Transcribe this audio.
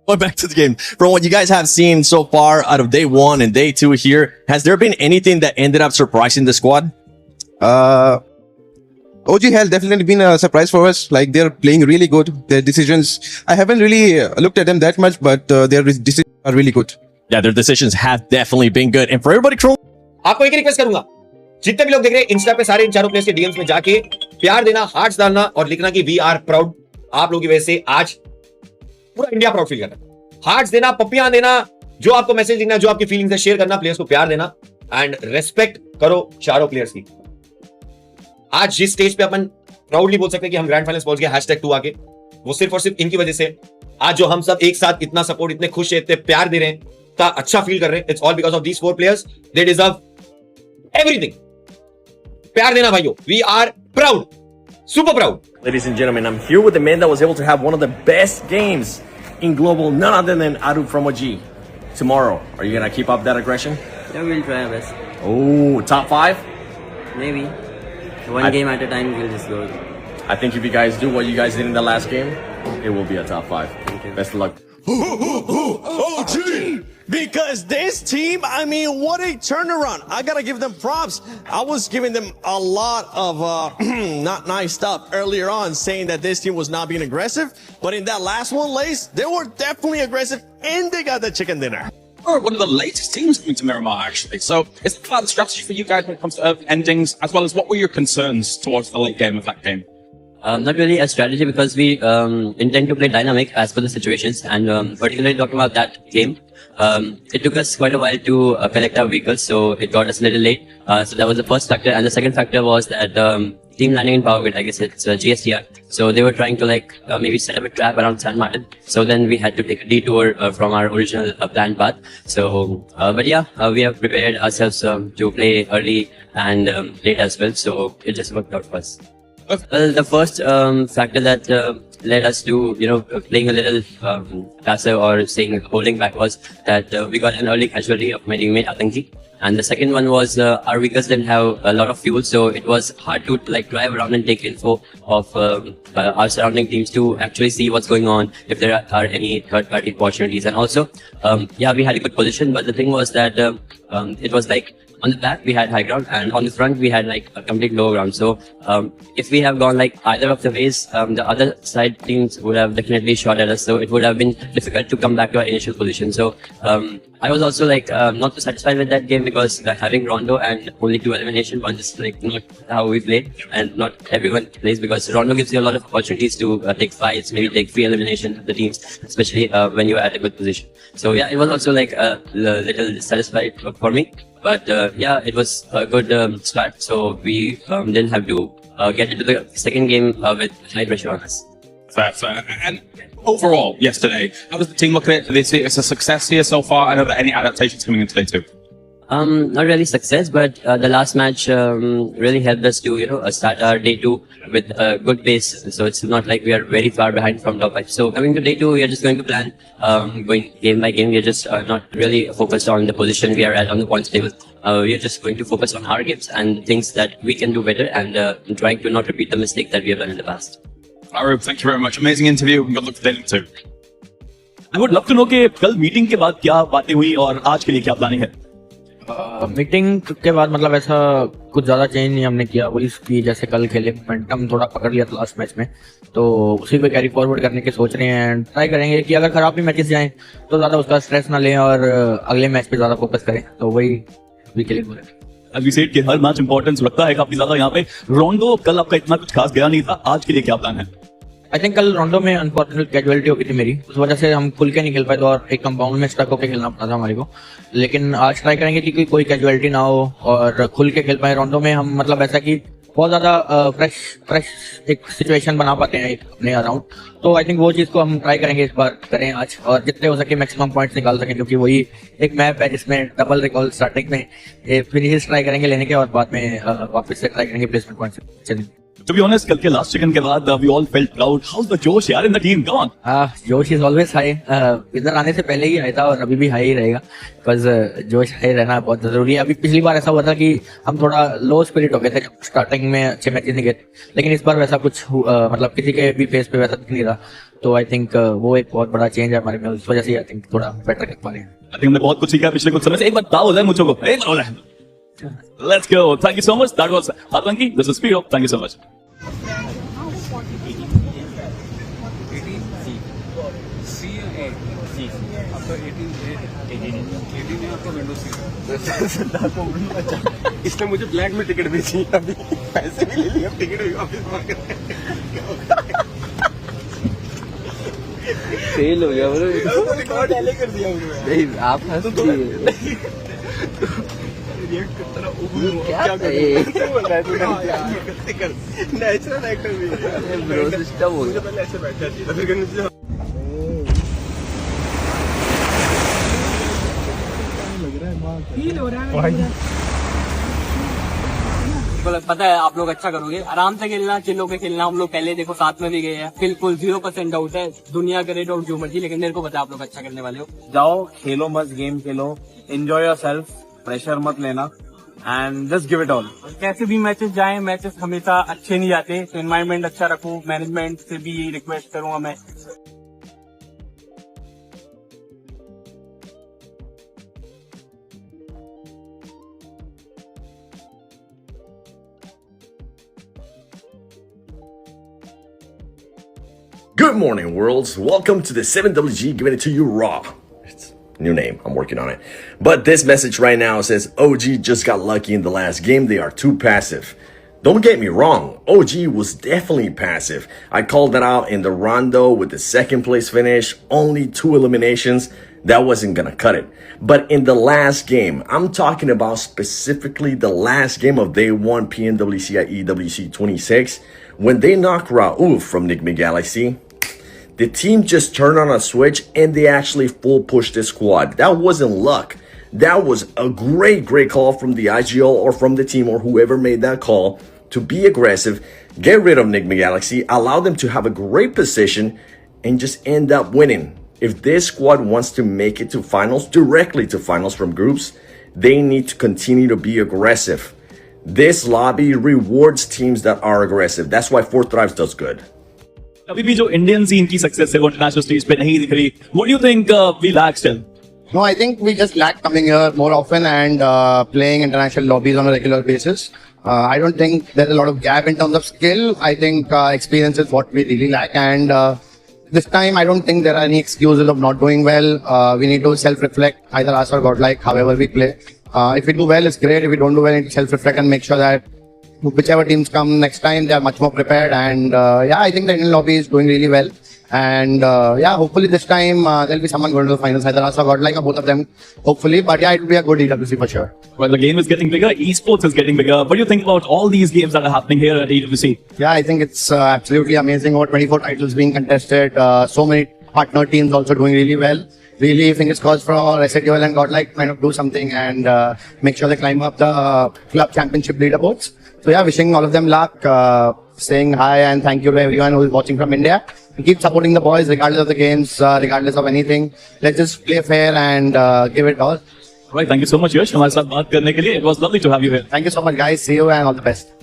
Going back to the game, from what you guys have seen so far out of day 1 and day 2 here, has there been anything that ended up surprising the squad? OG has definitely been a surprise for us. Like, they're playing really good. Their decisions, I haven't really looked at them that much, but their decisions are really good. Yeah, their decisions have definitely been good. And for everybody, आपको एक request करूंगा, जितने भी लोग देख रहे हैं Insta पे सारे इन चारों प्लेयर्स के डीएम्स में जाके प्यार देना, हार्ट्स डालना और लिखना कि वी आर प्राउड। आप लोगों की वजह से आज पूरा इंडिया प्राउड फील कर रहा है। हार्ट्स देना, पप्पियां देना, जो आपको मैसेज लिखना, जो आपकी फीलिंग्स है शेयर करना, प्लेयर्स को प्यार देना एंड रेस्पेक्ट करो चारों प्लेयर्स की। आज जिस स्टेज पे अपन प्राउडली बोल सकते हैं कि हम ग्रैंड फाइनल्स पहुंच गए #2 आके, वो सिर्फ और सिर्फ इनकी वजह से। आज जो हम सब एक साथ इतना सपोर्ट, इतने खुश है, इतने प्यार दे रहे हैं, इतना अच्छा फील कर रहे हैं, it's all because of these 4 players. They deserve everything. प्यार देना भाइयों, we are proud, super proud. Ladies and gentlemen, I'm here with the man that was able to have one of the best games in global, none other than Arup from OG. Tomorrow, are you gonna keep up that aggression? Yeah, we'll try our best. Oh, top 5? Maybe. One game at a time, we'll just go. I think if you guys do what you guys did in the last game, it will be a top 5. Thank you. Best of luck. OG! Because this team, I mean, what a turnaround. I gotta give them props. I was giving them a lot of not nice stuff earlier on, saying that this team was not being aggressive. But in that last one, Lace, they were definitely aggressive and they got the chicken dinner. We're one of the latest teams coming to Miramar, actually. So is it about the strategy for you guys when it comes to endings, as well as what were your concerns towards the late game of that game? Not really a strategy, because we intend to play dynamic as per the situations, and particularly talking about that game, it took us quite a while to collect our vehicles, so it got us a little late. So that was the first factor, and the second factor was that team landing in Power Grid, I guess it's GSTR. So they were trying to maybe set up a trap around San Martin. So then we had to take a detour from our original planned path. So, but yeah, we have prepared ourselves to play early and late as well. So it just worked out for us. Well, the first factor that led us to, playing a little passive or holding back was that we got an early casualty of my teammate Atanki. And the second one was our vehicles didn't have a lot of fuel, so it was hard to drive around and take info of our surrounding teams to actually see what's going on, if there are any third-party opportunities. And also, we had a good position, but the thing was that it was on the back we had high ground, and on the front we had a complete low ground. So if we have gone either of the ways, the other side teams would have definitely shot at us, so it would have been difficult to come back to our initial position. So I was also not too satisfied with that game, because having Rondo and only 2 elimination points is not how we play, and not everyone plays, because Rondo gives you a lot of opportunities to take fights, maybe take free elimination of the teams, especially when you're at a good position. So yeah, it was also a little dissatisfied for me. But it was a good start, so we didn't have to get into the second game with high pressure on us. Fair. And overall, yesterday, how does the team look at it? Do they see it as a success here so far? And are there any adaptations coming in today too? Not really success, but the last match really helped us to start our day 2 with a good pace. So it's not like we are very far behind from top 5. So coming to day 2, we are just going to plan, going game by game. We are just not really focused on the position we are at on the points table. We are just going to focus on our games and things that we can do better, and trying to not repeat the mistake that we have done in the past. Arup, thank you very much. Amazing interview. Good luck for day 2. I would love to know कि कल meeting के बाद क्या बातें हुई और आज के लिए क्या प्लानिंग है? मीटिंग के बाद ऐसा कुछ ज्यादा चेंज नहीं हमने किया, वही की जैसे कल खेले, मोमेंटम थोड़ा पकड़ लिया था लास्ट मैच में, तो उसी को कैरी फॉरवर्ड करने की सोच रहे हैं। ट्राई करेंगे कि अगर खराब भी मैचेस जाएं तो ज्यादा उसका स्ट्रेस ना लें और अगले मैच पे ज्यादा फोकस करें, तो वही वीकली बोले। अभी सेट के हर मैच इंपॉर्टेंस रखता है काफी ज्यादा यहाँ पे। रोंडो कल आपका इतना कुछ खास गया नहीं था, आज के लिए क्या प्लान है? आई थिंक कल रोंडो में अनफॉर्चुनेट कैजुअलिटी हो गई थी मेरी, उस वजह से हम खुल के नहीं खेल पाए, तो और एक कंपाउंड में स्टक होकर खेलना पड़ा था हमारे को। लेकिन आज ट्राई करेंगे कि कोई कैजुअलिटी ना हो और खुल के खेल पाए। रोंडो में हम ऐसा कि बहुत ज्यादा फ्रेश एक सिचुएशन बना पाते हैं अपने अराउंड, तो आई थिंक वो चीज को हम ट्राई करेंगे इस बार करें आज, और जितने हो सके मैक्सिमम पॉइंट्स निकाल सकें, क्योंकि वही एक मैप है जिसमें डबल रिकॉल स्टार्टिंग में फिनिशेस ट्राई करेंगे लेने के, और बाद में वापस से ट्राई करेंगे placement points. To be honest, कल के last chicken के बाद we all felt proud. How's the Josh यार in the team? Come on. जोश इज ऑलवेज हाई. इधर आने से पहले ही आया था और अभी भी हाई ही रहेगा, बिकॉज जोश हाई रहना बहुत जरूरी है. अभी पिछली बार ऐसा हुआ था कि हम थोड़ा लो स्पिरिट हो गए थे जब स्टार्टिंग में अच्छे मैचेस नहीं गए, लेकिन इस बार वैसा कुछ मतलब किसी के भी फेस पे वैसा दिख नहीं रहा. तो आई थिंक वो एक बहुत बड़ा चेंज है हमारे में, उस वजह से आई थिंक थोड़ा बेटर कर पा रहे हैं. I think हमने बहुत कुछ सीखा पिछले कुछ समय से. एक बार दाव हो जाए मुझको. एक बार हो जाए. Let's go. Thank you so much. That was Atanki. This is Spiro. Thank you so much. इसने मुझे ब्लैक में टिकट बेची, अभी पैसे भी ले लिए, टिकट भी वापस मांग रहे हैं. फेल हो गया बोलो. रिकॉर्ड पहले कर दिया नहीं, आप हंस दिए. रिएक्ट करता रहा. क्या बोल रहा है तू? नेचुरल एक्टर भी है ब्रो, सिस्टम हो गया. पहले ऐसे बैठ जाती है, फिर पता है आप लोग अच्छा करोगे. आराम से खेलना, चिल होके खेलना. हम लोग पहले देखो साथ में भी गए हैं, बिल्कुल 0% डाउट है. दुनिया करे डाउट जो मर्जी, लेकिन मेरे को पता है आप लोग अच्छा करने वाले हो. जाओ, खेलो, मस्त गेम खेलो, एंजॉय योरसेल्फ, प्रेशर मत लेना and just give it all. कैसे भी मैचेस जाएं, मैचेस हमेशा अच्छे नहीं जाते, तो एनवायरनमेंट अच्छा रखो. मैनेजमेंट से भी यही रिक्वेस्ट करूंगा मैं. Good morning, worlds. Welcome to the 7WG, giving it to you raw. It's a new name. I'm working on it. But this message right now says OG just got lucky in the last game. They are too passive. Don't get me wrong. OG was definitely passive. I called that out in the Rondo with the second place finish. Only 2 eliminations. That wasn't going to cut it. But in the last game, I'm talking about specifically the last game of day 1 PNWC at EWC 26. When they knocked Raouf from Nick Galaxy, the team just turned on a switch and they actually full pushed the squad. That wasn't luck. That was a great call from the IGL or from the team or whoever made that call to be aggressive, get rid of Nick Galaxy, allow them to have a great position and just end up winning. If this squad wants to make it to finals, directly to finals from groups, they need to continue to be aggressive. This lobby rewards teams that are aggressive. That's why Fourth Thrives does good. अभी भी जो Indian scene की success है वो international stage पे नहीं दिख रही. What do you think we lack still? No, I think we just lack coming here more often and playing international lobbies on a regular basis. I don't think there's a lot of gap in terms of skill. I think experience is what we really lack, and this time I don't think there are any excuses of not doing well. We need to self-reflect, either us or Godlike, however we play. If we do well, it's great. If we don't do well, we need to self-reflect and make sure that whichever teams come next time, they are much more prepared. And yeah, I think the Indian lobby is doing really well. And yeah, hopefully this time there'll be someone going to the finals, either us or Godlike or both of them, hopefully. But yeah, it will be a good EWC for sure. Well, the game is getting bigger, esports is getting bigger. What do you think about all these games that are happening here at EWC? Yeah, I think it's absolutely amazing. Over 24 titles being contested, so many partner teams also doing really well. Really, fingers crossed for SATOL and Godlike kind of do something and make sure they climb up the club championship leaderboards. So yeah, wishing all of them luck, saying hi and thank you to everyone who is watching from India. And keep supporting the boys regardless of the games, regardless of anything. Let's just play fair and give it all. Right, thank you so much, Yash. हमारे साथ बात करने के लिए. It was lovely to have you here. Thank you so much, guys. See you and all the best.